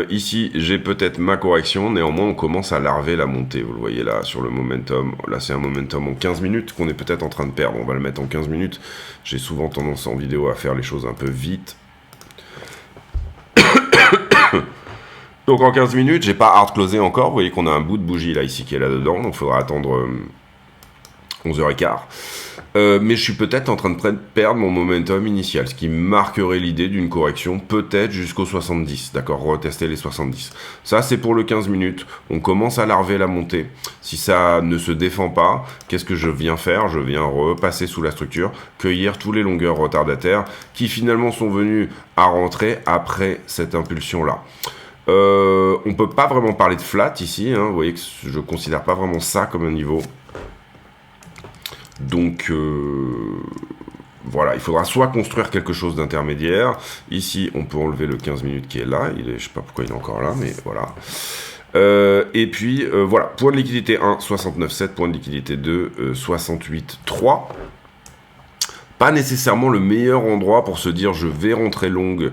Ici, j'ai peut-être ma correction. Néanmoins, on commence à larver la montée. Vous le voyez là, sur le momentum. Là, c'est un momentum en 15 minutes qu'on est peut-être en train de perdre. On va le mettre en 15 minutes. J'ai souvent tendance en vidéo à faire les choses un peu vite. Donc en 15 minutes, j'ai pas hard closé encore. Vous voyez qu'on a un bout de bougie là ici qui est là-dedans. Donc il faudra attendre 11h15. Mais je suis peut-être en train de perdre mon momentum initial, ce qui marquerait l'idée d'une correction peut-être jusqu'au 70. D'accord, retester les 70. Ça, c'est pour le 15 minutes. On commence à larver la montée. Si ça ne se défend pas, qu'est-ce que je viens faire? Je viens repasser sous la structure, cueillir tous les longueurs retardataires qui finalement sont venus à rentrer après cette impulsion-là. On peut pas vraiment parler de flat ici, hein. Vous voyez que je considère pas vraiment ça comme un niveau. Donc voilà, il faudra soit construire quelque chose d'intermédiaire. Ici, on peut enlever le 15 minutes qui est là. Je sais pas pourquoi il est encore là, mais voilà. Et puis voilà, point de liquidité 1, 69,7, point de liquidité 2, 68,3. Pas nécessairement le meilleur endroit pour se dire je vais rentrer longue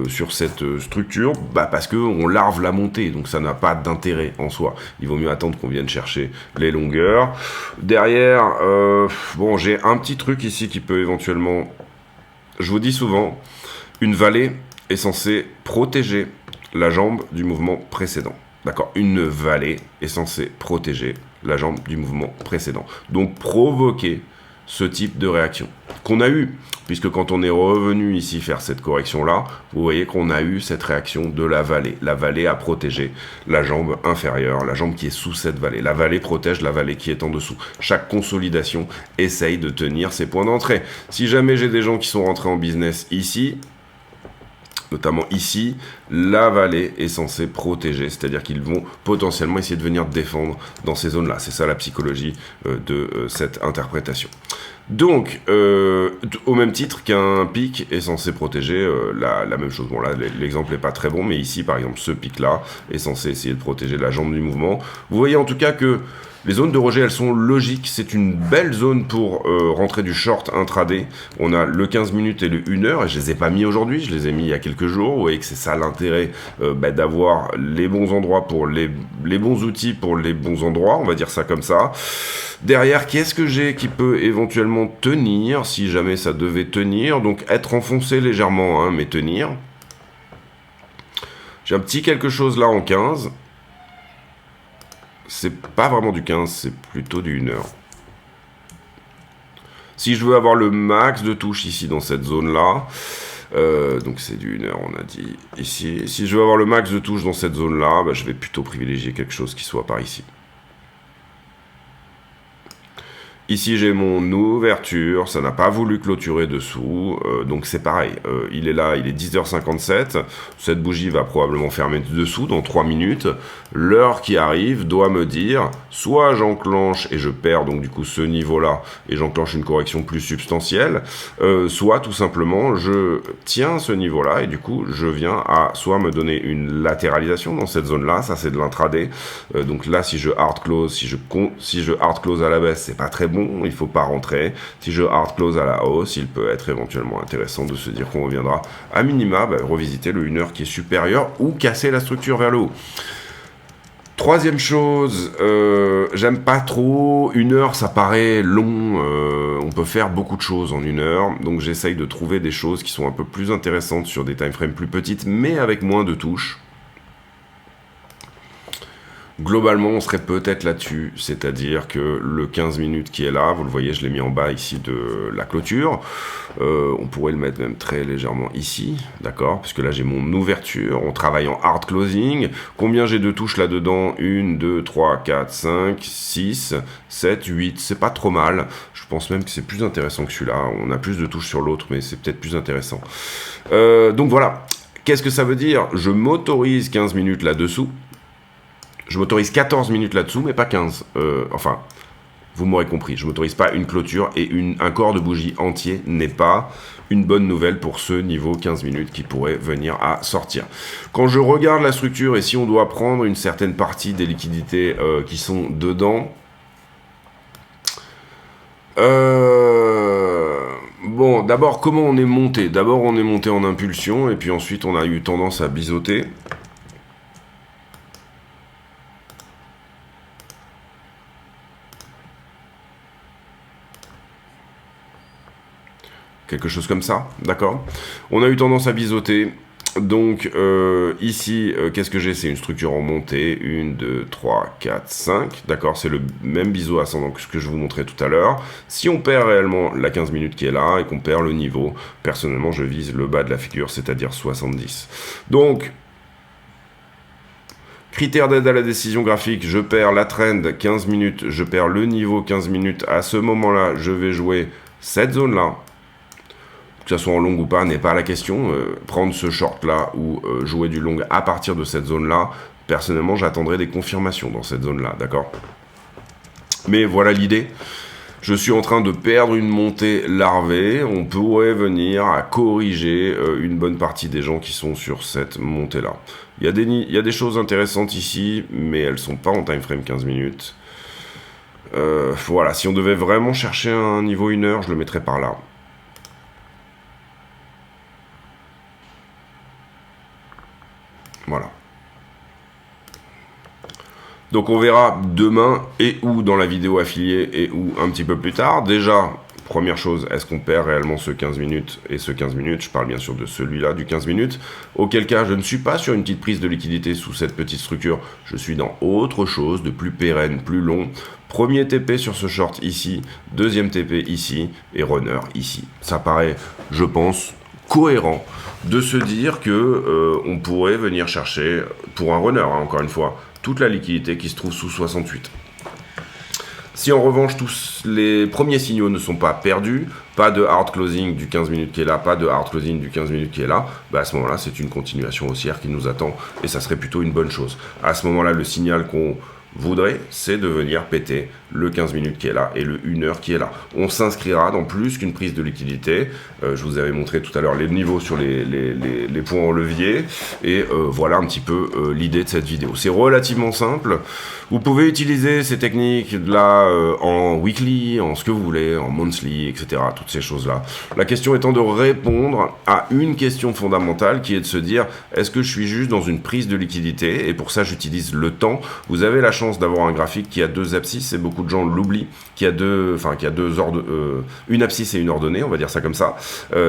sur cette structure, parce qu'on larve la montée, donc ça n'a pas d'intérêt en soi. Il vaut mieux attendre qu'on vienne chercher les longueurs. Derrière, bon, j'ai un petit truc ici qui peut éventuellement, je vous dis souvent, une vallée est censée protéger la jambe du mouvement précédent. D'accord, une vallée est censée protéger la jambe du mouvement précédent. Donc provoquer ce type de réaction qu'on a eu, puisque quand on est revenu ici faire cette correction-là, vous voyez qu'on a eu cette réaction de la vallée. La vallée a protégé la jambe inférieure, la jambe qui est sous cette vallée. La vallée protège la vallée qui est en dessous. Chaque consolidation essaye de tenir ses points d'entrée. Si jamais j'ai des gens qui sont rentrés en business ici, notamment ici, la vallée est censée protéger, c'est-à-dire qu'ils vont potentiellement essayer de venir défendre dans ces zones-là. C'est ça la psychologie de cette interprétation. Donc, au même titre qu'un pic est censé protéger la même chose. Bon là, l'exemple n'est pas très bon, mais ici, par exemple, ce pic-là est censé essayer de protéger la jambe du mouvement. Vous voyez en tout cas que les zones de rejet, elles sont logiques. C'est une belle zone pour rentrer du short intraday. On a le 15 minutes et le 1 heure, et je les ai pas mis aujourd'hui, je les ai mis il y a quelques jours. Vous voyez que c'est ça l'intérêt d'avoir les bons endroits pour les bons outils pour les bons endroits, on va dire ça comme ça. Derrière, qu'est-ce que j'ai qui peut éventuellement tenir, si jamais ça devait tenir? Donc être enfoncé légèrement, hein, mais tenir. J'ai un petit quelque chose là en 15. C'est pas vraiment du 15, c'est plutôt du 1 heure. Si je veux avoir le max de touches ici dans cette zone-là, donc c'est du 1 heure, on a dit ici. Si je veux avoir le max de touches dans cette zone-là, je vais plutôt privilégier quelque chose qui soit par ici. Ici, j'ai mon ouverture, ça n'a pas voulu clôturer dessous, donc c'est pareil, il est là, il est 10h57, cette bougie va probablement fermer dessous dans 3 minutes, l'heure qui arrive doit me dire, soit j'enclenche et je perds donc du coup ce niveau-là, et j'enclenche une correction plus substantielle, soit tout simplement je tiens ce niveau-là, et du coup je viens à soit me donner une latéralisation dans cette zone-là, ça c'est de l'intraday, donc là si je hard close, si je hard close à la baisse, c'est pas très bon, bon, il faut pas rentrer. Si je hard close à la hausse, il peut être éventuellement intéressant de se dire qu'on reviendra à minima, revisiter le 1 heure qui est supérieur ou casser la structure vers le haut. Troisième chose, j'aime pas trop, 1 heure ça paraît long, on peut faire beaucoup de choses en 1 heure, donc j'essaye de trouver des choses qui sont un peu plus intéressantes sur des time frames plus petites, mais avec moins de touches. Globalement, on serait peut-être là-dessus, c'est-à-dire que le 15 minutes qui est là, vous le voyez, je l'ai mis en bas ici de la clôture, on pourrait le mettre même très légèrement ici, d'accord, puisque là j'ai mon ouverture, on travaille en hard closing, combien j'ai de touches là-dedans? 1, 2, 3, 4, 5, 6, 7, 8, c'est pas trop mal, je pense même que c'est plus intéressant que celui-là, on a plus de touches sur l'autre, mais c'est peut-être plus intéressant. Donc voilà, qu'est-ce que ça veut dire? Je m'autorise 15 minutes là-dessous, je m'autorise 14 minutes là-dessous, mais pas 15. Enfin, vous m'aurez compris, je m'autorise pas une clôture et un corps de bougie entier n'est pas une bonne nouvelle pour ce niveau 15 minutes qui pourrait venir à sortir. Quand je regarde la structure et si on doit prendre une certaine partie des liquidités qui sont dedans, bon, d'abord, comment on est monté? D'abord, on est monté en impulsion et puis ensuite, on a eu tendance à biseauter. Quelque chose comme ça, d'accord? On a eu tendance à biseauter. Donc, ici, qu'est-ce que j'ai? C'est une structure en montée. 1, 2, 3, 4, 5. D'accord? C'est le même biseau ascendant que ce que je vous montrais tout à l'heure. Si on perd réellement la 15 minutes qui est là et qu'on perd le niveau, personnellement, je vise le bas de la figure, c'est-à-dire 70. Donc, critère d'aide à la décision graphique, je perds la trend 15 minutes, je perds le niveau 15 minutes. À ce moment-là, je vais jouer cette zone-là. Que ce soit en long ou pas, n'est pas la question. Prendre ce short-là ou jouer du long à partir de cette zone-là, personnellement, j'attendrai des confirmations dans cette zone-là, d'accord? Mais voilà l'idée. Je suis en train de perdre une montée larvée. On pourrait venir à corriger une bonne partie des gens qui sont sur cette montée-là. Il y a des choses intéressantes ici, mais elles ne sont pas en time frame 15 minutes. Voilà, si on devait vraiment chercher un niveau 1 heure, je le mettrais par là. Voilà. Donc on verra demain et ou dans la vidéo affiliée et ou un petit peu plus tard. Déjà, première chose, est-ce qu'on perd réellement ce 15 minutes et ce 15 minutes? Je parle bien sûr de celui-là, du 15 minutes. Auquel cas, je ne suis pas sur une petite prise de liquidité sous cette petite structure. Je suis dans autre chose de plus pérenne, plus long. Premier TP sur ce short ici, deuxième TP ici et runner ici. Ça paraît, je pense, cohérent de se dire que on pourrait venir chercher, pour un runner, hein, encore une fois, toute la liquidité qui se trouve sous 68. Si en revanche tous les premiers signaux ne sont pas perdus, pas de hard closing du 15 minutes qui est là, pas de hard closing du 15 minutes qui est là, à ce moment-là c'est une continuation haussière qui nous attend et ça serait plutôt une bonne chose. À ce moment-là, le signal qu'on voudrait, c'est de venir péter le 15 minutes qui est là et le 1 heure qui est là. On s'inscrira dans plus qu'une prise de liquidité. Je vous avais montré tout à l'heure les niveaux sur les points en levier. Et voilà un petit peu l'idée de cette vidéo. C'est relativement simple. Vous pouvez utiliser ces techniques-là en weekly, en ce que vous voulez, en monthly, etc. Toutes ces choses-là. La question étant de répondre à une question fondamentale qui est de se dire, est-ce que je suis juste dans une prise de liquidité? Et pour ça, j'utilise le temps. Vous avez la chance d'avoir un graphique qui a deux abscisses et beaucoup de gens l'oublient, qui a une abscisse et une ordonnée, on va dire ça comme ça.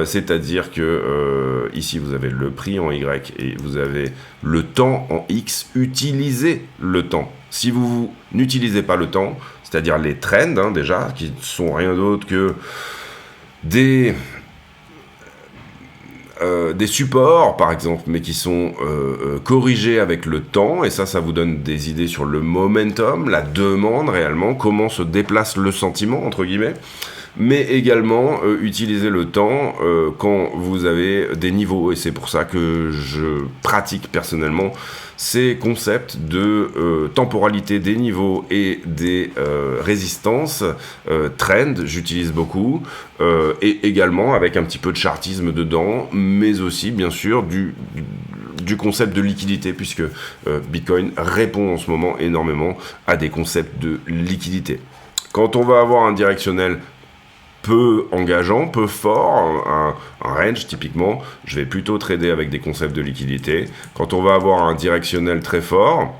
C'est-à-dire que ici, vous avez le prix en Y et vous avez le temps en X. Utilisez le temps. Si vous n'utilisez pas le temps, c'est-à-dire les trends, hein, déjà, qui ne sont rien d'autre que des supports, par exemple, mais qui sont corrigés avec le temps, et ça vous donne des idées sur le momentum, la demande réellement, comment se déplace le sentiment, entre guillemets, mais également utiliser le temps quand vous avez des niveaux, et c'est pour ça que je pratique personnellement ces concepts de temporalité des niveaux et des résistances, trend, j'utilise beaucoup, et également avec un petit peu de chartisme dedans, mais aussi bien sûr du concept de liquidité, puisque Bitcoin répond en ce moment énormément à des concepts de liquidité. Quand on va avoir un directionnel peu engageant, peu fort, un range typiquement, je vais plutôt trader avec des concepts de liquidité. Quand on va avoir un directionnel très fort,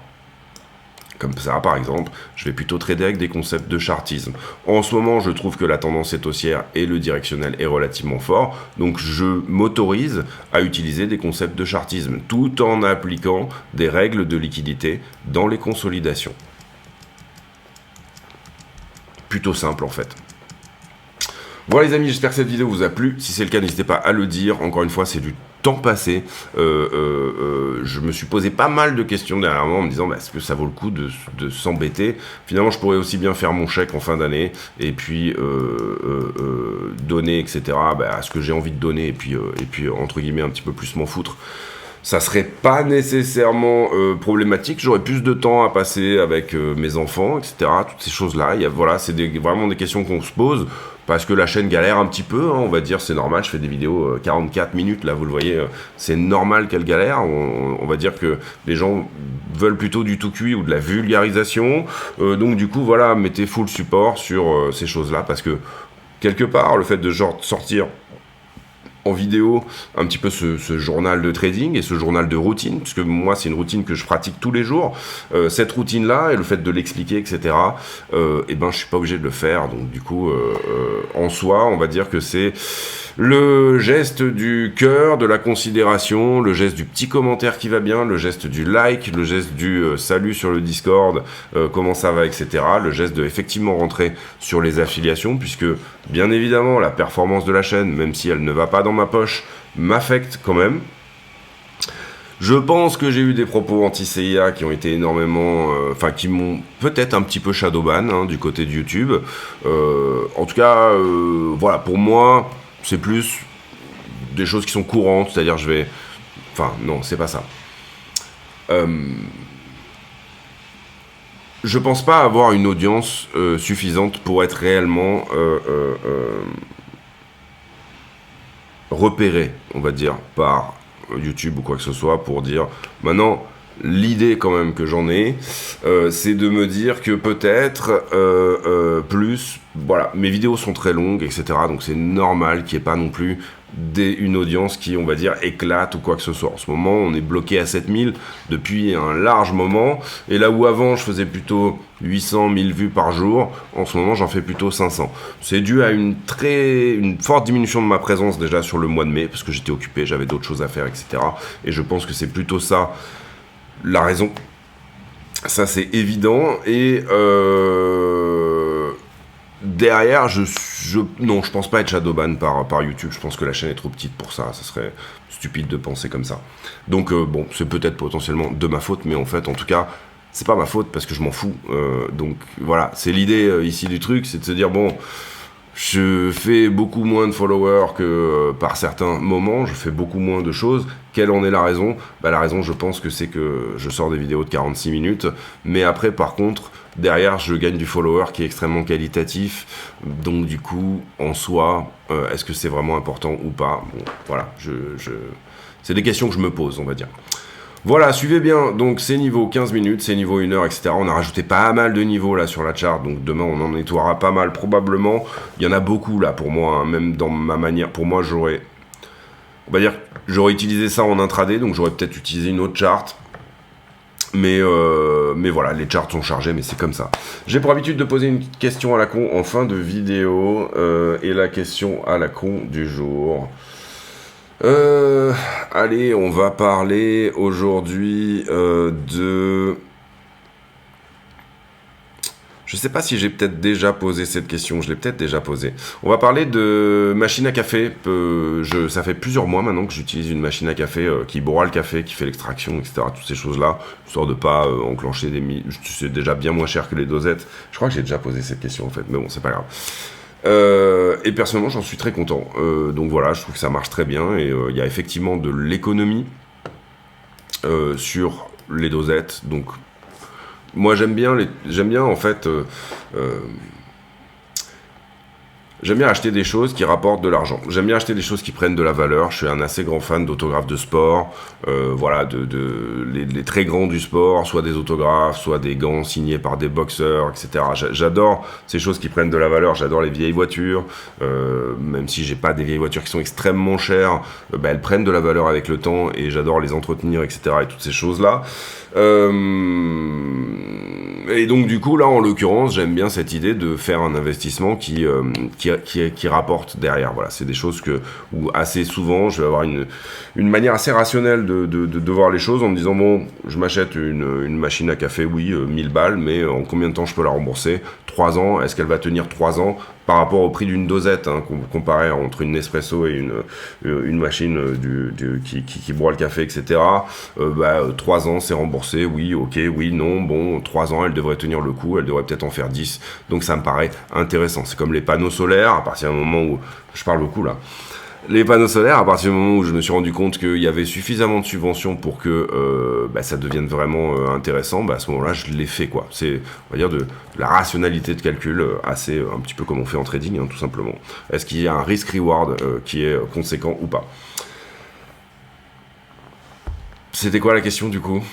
comme ça par exemple, je vais plutôt trader avec des concepts de chartisme. En ce moment, je trouve que la tendance est haussière et le directionnel est relativement fort, donc je m'autorise à utiliser des concepts de chartisme, tout en appliquant des règles de liquidité dans les consolidations. Plutôt simple en fait. Voilà les amis, j'espère que cette vidéo vous a plu. Si c'est le cas, n'hésitez pas à le dire. Encore une fois, c'est du temps passé. Je me suis posé pas mal de questions dernièrement en me disant est-ce que ça vaut le coup de s'embêter. Finalement, je pourrais aussi bien faire mon chèque en fin d'année et puis donner, etc. À ce que j'ai envie de donner et puis entre guillemets un petit peu plus m'en foutre. Ça serait pas nécessairement problématique. J'aurais plus de temps à passer avec mes enfants, etc. Toutes ces choses-là. Voilà, c'est vraiment des questions qu'on se pose parce que la chaîne galère un petit peu. On va dire, c'est normal. Je fais des vidéos 44 minutes. Là, vous le voyez, c'est normal qu'elle galère. On va dire que les gens veulent plutôt du tout cuit ou de la vulgarisation. Donc, du coup, voilà, mettez full support sur ces choses-là parce que quelque part, le fait de sortir en vidéo un petit peu ce journal de trading et ce journal de routine, puisque moi c'est une routine que je pratique tous les jours, cette routine là et le fait de l'expliquer, etc., et ben je suis pas obligé de le faire, donc du coup en soi on va dire que c'est le geste du cœur, de la considération, le geste du petit commentaire qui va bien, le geste du like, le geste du salut sur le Discord, comment ça va, etc. Le geste de effectivement rentrer sur les affiliations, puisque bien évidemment la performance de la chaîne, même si elle ne va pas dans ma poche, m'affecte quand même. Je pense que j'ai eu des propos anti-CIA qui ont été énormément... qui m'ont peut-être un petit peu shadowban du côté de YouTube. En tout cas, voilà, pour moi... c'est plus des choses qui sont courantes, c'est-à-dire je vais... Enfin, non, c'est pas ça. Je pense pas avoir une audience suffisante pour être réellement repéré, on va dire, par YouTube ou quoi que ce soit, pour dire... Maintenant, l'idée quand même que j'en ai, c'est de me dire que peut-être plus... Voilà, mes vidéos sont très longues, etc. Donc c'est normal qu'il n'y ait pas non plus une audience qui, on va dire, éclate ou quoi que ce soit. En ce moment, on est bloqué à 7000 depuis un large moment. Et là où avant, je faisais plutôt 800, 1000 vues par jour, en ce moment, j'en fais plutôt 500. C'est dû à une forte diminution de ma présence déjà sur le mois de mai, parce que j'étais occupé, j'avais d'autres choses à faire, etc. Et je pense que c'est plutôt ça la raison. Ça, c'est évident. Et... derrière, non, je pense pas être shadowban par YouTube. Je pense que la chaîne est trop petite pour ça. Ça serait stupide de penser comme ça. Donc, bon, c'est peut-être potentiellement de ma faute, mais en fait, en tout cas, c'est pas ma faute parce que je m'en fous. Donc, voilà, c'est l'idée ici du truc, c'est de se dire, bon, je fais beaucoup moins de followers que par certains moments, je fais beaucoup moins de choses. Quelle en est la raison ? La raison, je pense que c'est que je sors des vidéos de 46 minutes, mais après, par contre, derrière, je gagne du follower qui est extrêmement qualitatif. Donc, du coup, en soi, est-ce que c'est vraiment important ou pas ? Bon, voilà, c'est des questions que je me pose, on va dire. Voilà, suivez bien, donc c'est niveau 15 minutes, c'est niveau 1 heure, etc. On a rajouté pas mal de niveaux là sur la chart, donc demain on en nettoiera pas mal probablement. Il y en a beaucoup là pour moi, même dans ma manière, pour moi j'aurais utilisé ça en intraday, donc j'aurais peut-être utilisé une autre chart. Mais voilà, les charts sont chargés, mais c'est comme ça. J'ai pour habitude de poser une question à la con en fin de vidéo, et la question à la con du jour... allez, on va parler aujourd'hui de... Je sais pas si j'ai peut-être déjà posé cette question, je l'ai peut-être déjà posée. On va parler de machine à café. Ça fait plusieurs mois maintenant que j'utilise une machine à café qui broie le café, qui fait l'extraction, etc. Toutes ces choses-là, histoire de pas enclencher des... C'est déjà bien moins cher que les dosettes. Je crois que j'ai déjà posé cette question en fait, mais bon, c'est pas grave. Et personnellement j'en suis très content, donc voilà, je trouve que ça marche très bien et il y a effectivement de l'économie sur les dosettes, donc moi j'aime bien en fait J'aime bien acheter des choses qui rapportent de l'argent. J'aime bien acheter des choses qui prennent de la valeur. Je suis un assez grand fan d'autographes de sport. Voilà, les très grands du sport, soit des autographes, soit des gants signés par des boxeurs, etc. J'adore ces choses qui prennent de la valeur. J'adore les vieilles voitures. Même si j'ai pas des vieilles voitures qui sont extrêmement chères, elles prennent de la valeur avec le temps et j'adore les entretenir, etc. Et toutes ces choses-là. Et donc du coup là en l'occurrence j'aime bien cette idée de faire un investissement qui rapporte derrière. Voilà, c'est des choses où assez souvent je vais avoir une manière assez rationnelle de voir les choses en me disant bon, je m'achète une machine à café, oui, 1000 balles, mais en combien de temps je peux la rembourser? 3 ans, est-ce qu'elle va tenir 3 ans par rapport au prix d'une dosette, hein, comparé entre une Nespresso et une machine qui broie le café, etc. 3 ans, c'est remboursé, oui, ok, oui, non, bon, 3 ans, elle devrait tenir le coup, elle devrait peut-être en faire 10. Donc ça me paraît intéressant. C'est comme les panneaux solaires, à partir du moment où... Je parle beaucoup, là. Les panneaux solaires, à partir du moment où je me suis rendu compte qu'il y avait suffisamment de subventions pour que ça devienne vraiment intéressant, à ce moment-là, je l'ai fait, quoi. C'est, on va dire, de la rationalité de calcul, assez un petit peu comme on fait en trading, hein, tout simplement. Est-ce qu'il y a un risk-reward qui est conséquent ou pas? C'était quoi la question, du coup?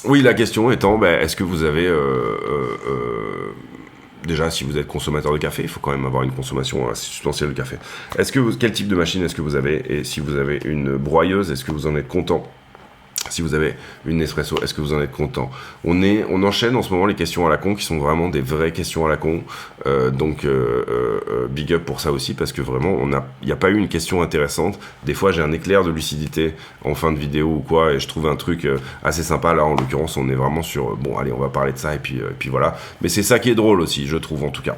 Oui, la question étant, est-ce que vous avez... déjà, si vous êtes consommateur de café, il faut quand même avoir une consommation assez substantielle de café. Quel type de machine est-ce que vous avez? Et si vous avez une broyeuse, est-ce que vous en êtes content? Si vous avez une Nespresso, est-ce que vous en êtes content? On enchaîne en ce moment les questions à la con qui sont vraiment des vraies questions à la con. Donc big up pour ça aussi parce que vraiment il n'y a pas eu une question intéressante. Des fois j'ai un éclair de lucidité en fin de vidéo ou quoi et je trouve un truc assez sympa. Là en l'occurrence on est vraiment sur bon allez on va parler de ça et puis voilà. Mais c'est ça qui est drôle aussi je trouve en tout cas.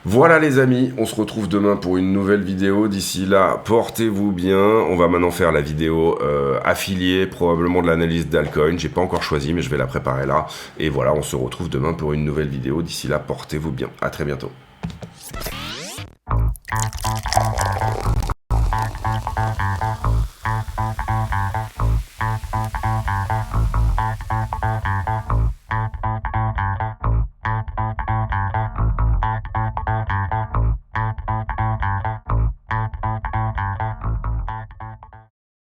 Voilà les amis, on se retrouve demain pour une nouvelle vidéo. D'ici là, portez-vous bien. On va maintenant faire la vidéo affiliée, probablement de l'analyse d'Alcoin. J'ai pas encore choisi, mais je vais la préparer là. Et voilà, on se retrouve demain pour une nouvelle vidéo. D'ici là, portez-vous bien. À très bientôt.